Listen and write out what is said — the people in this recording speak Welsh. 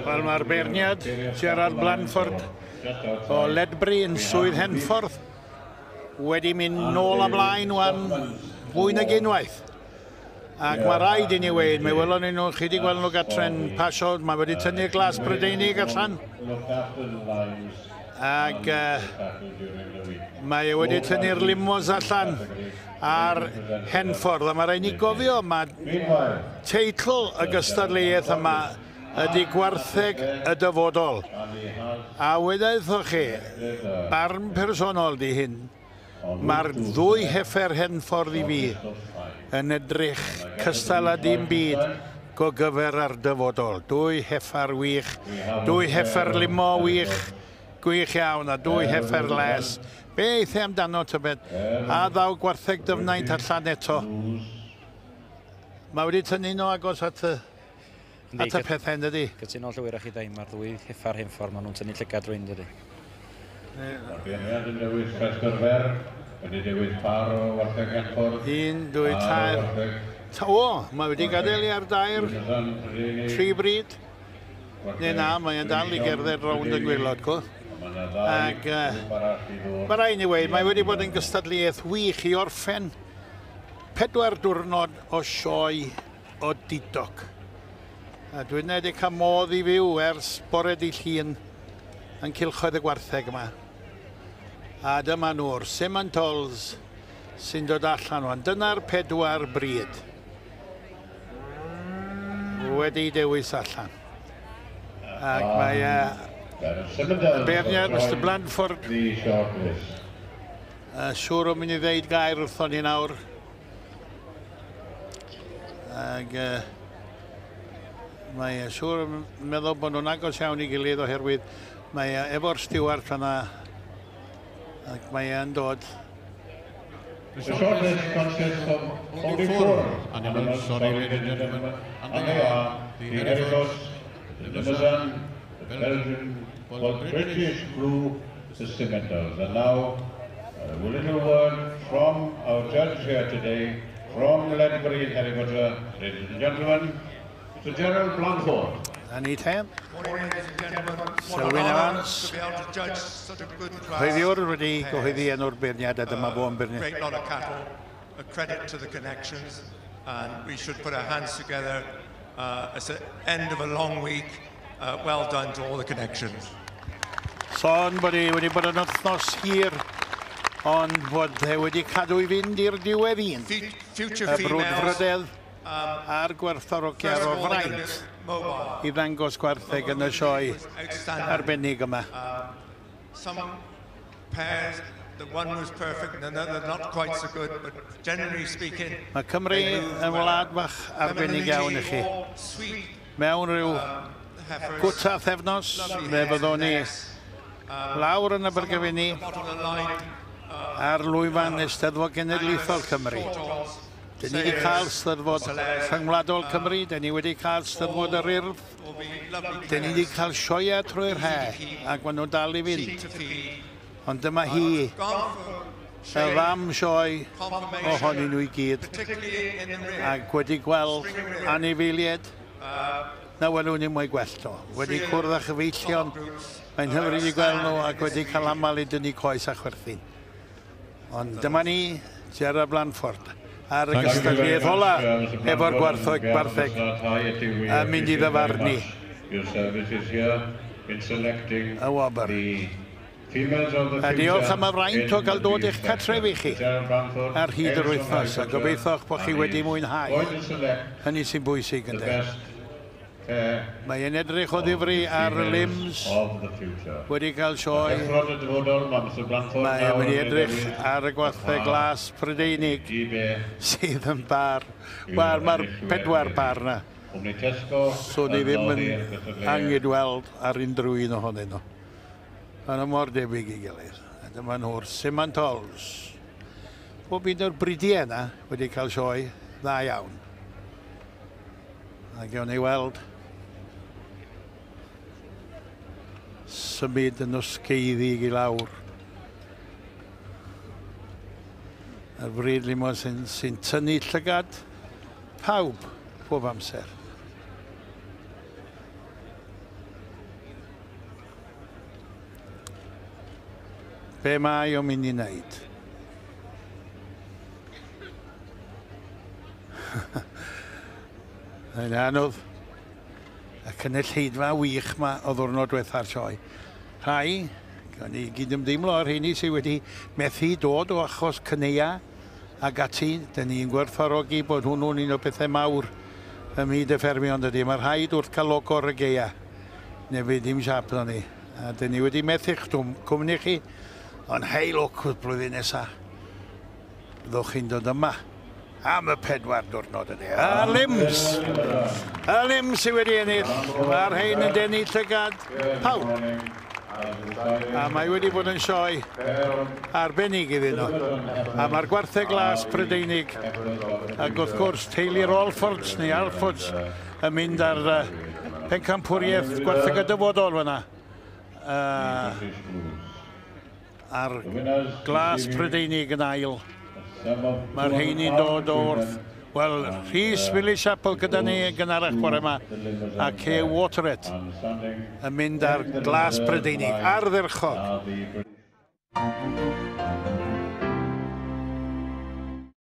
Wel, mae'r beirniad Gerard Blanford o Ledbury yn Swydd Henffordd wedi mynd nôl ymlaen wan fwy nag unwaith. Ac mae rhaid i ni weid, mae welon ni nhw, chi wedi gweld nhw gatren pasio, mae wedi tynnu'r glas Brydeinig allan. Ac mae wedi tynnu'r limos allan ar Henffordd. A mae rhaid ni gofio, mae teitl y gystadleuaeth yma ydy gwartheg y dyfodol. A wedaethoch chi, barn personol di hyn, mae'r ddwy heffer Henffordd i fi yn edrych cystal a dim byd go gyfer ar dyfodol. Dwy heffer wych, dwy heffer limo wych, gwych iawn, a dwy heffer les. Be eith amdano tybed? A ddaw gwartheg dyfnaint allan eto. Mae wedi tynnu nhw agos at y pethau yn dydi? Cytuno llwyr â chi daim, mae'r ddwy heffer Henffordd, maen nhw'n tynnu llygad rwy'n dydi. Beirniad yn dewis Festerfer, wedi dewis par o wartheg Henffordd. 1, 2, 3. O, mae wedi gadael i ar dair tri bryd. Neu na, mae e'n dal i gerdded rownd y gwylod co. Ac mae rhaid ni weid, mae wedi bod yn gystadleuaeth wych i orffen 4 diwrnod o sioe o didog. A dwi'n wedi cael modd i fyw ers bore dydd Llun yn Cylchoedd y Gwartheg yma. A dyma nhw'r Simmentols sy'n dod allan o'n. Dyna'r 4 bryd wedi dewis allan. Ac mae beirniad Mr Blanford siŵr o mynd i ddeud gair wrthon ni nawr. Ac mae siŵr yn meddwl bod nhw'n agos iawn i gilydd oherwydd mae efo'r Stewart yna ac mae e'n dod. The shortlist consists of only 4 animals, sorry ladies and gentlemen, and they are the Hereford, the Limousin, the Belgian, the British Blue, the Simmentols. And now a little word from our judge here today, from Ledbury in Herefordshire, ladies and gentlemen, Mr Gerald Blanford. Annie Tam. Morning, ladies and gentlemen. Selwyn Evans. To be able to judge such a good class. Chwyddiwr wedi gyhoeddi enw'r beirniad a dyma fo'n beirniad. Great lot of cattle. A credit to the connections, and we should put our hands together as the end of a long week. Well done to all the connections. Son bod wedi bod yn wythnos hir, ond bod wedi cadw i fynd i'r diwedd un. Future Y brwd females. frydedd a'r gwerthfawrogiad o fraint i ddangos gwartheg yn y sioe arbennig yma. Some pairs, the one was perfect and another not quite so good, but generally speaking, Mae Cymru yn wlad bach arbennig iawn i chi. Mewn rhyw gwta thefnos, fe fyddwn ni lawr yn Abergavenny ar lwyfan Eisteddfod Genedlaethol Cymru. Dyn ni wedi cael Steddfod Rhyngwladol Cymru, dyn ni wedi cael Steddfod yr Urdd, dyn ni wedi cael sioia trwy'r he, ac maen nhw dal i fynd. Ond dyma hi, y fam sioe ohonyn nhw i gyd, ac wedi gweld anifeiliaid, na welwn ni mwy gwell o. Wedi cwrdd â chyfeillion, mae'n hyfryd i gweld nhw ac wedi cael aml i dynnu coes a chwerthin. Ond dyma ni, Gerard Blanford, ar y gystadleuaeth ola efo'r gwartheg a mynd i ddyfarnu y wobr. A diolch am y fraint o gael dod i'ch catref i chi ar hyd yr wythnos, a gobeithio'ch bod chi wedi mwynhau. Hynny sy'n bwysig ynddo. Mae e'n edrych o ddifri ar y limbs wedi cael sioe. Mae e'n wedi edrych ar y gwartheg glas Prydeinig sydd yn bar. Mae'r 4 bar na. So ni ddim yn angydweld ar unrhyw un ohonyn nhw. Mae'n mor debyg i gilydd. Dyma nhw'r Simmentols. Bob un o'r bridiau yna wedi cael sioe dda iawn. A gewn ni weld symud yn ysgeiddig i lawr. Y bryd limousine sy'n tynnu llygad pawb pob amser. Be mae o'n mynd i wneud? Yn anodd. Y cynulleidfa wych yma o ddwrnod diwetha'r sioe. Rhai, gan i gyd ymdeimlo ar rheini sydd wedi methu dod o achos cyneia ac ati. Dyn ni'n gwerthfawrogi bod hwnnw'n un o bethau mawr ym myd y ffermio ond ydy. Mae rhaid wrth cael logor y geia. Neu fe dim siap na ni. A dyn ni wedi methu'ch cwmni chi. Ond hei lwc wrth blwyddyn nesaf. Byddwch chi'n dod yma am y 4 diwrnod ydy. A Lims! A Lims sydd wedi ennill. Mae'r rhain yn denu llygad pawb. A mae wedi bod yn sioe arbennig iddyn nhw. A mae'r gwartheg glas Prydeinig ac wrth gwrs teulu'r Alfords neu Alfords yn mynd ar pencampwriaeth gwartheg y dyfodol fyna. A'r glas Prydeinig yn ail. Mae'r rheini'n dod wrth. Wel, Rhys Willis Chapel gyda ni gynharach bore yma a Kay Waterett yn mynd ar glas Prydeinig ardderchog.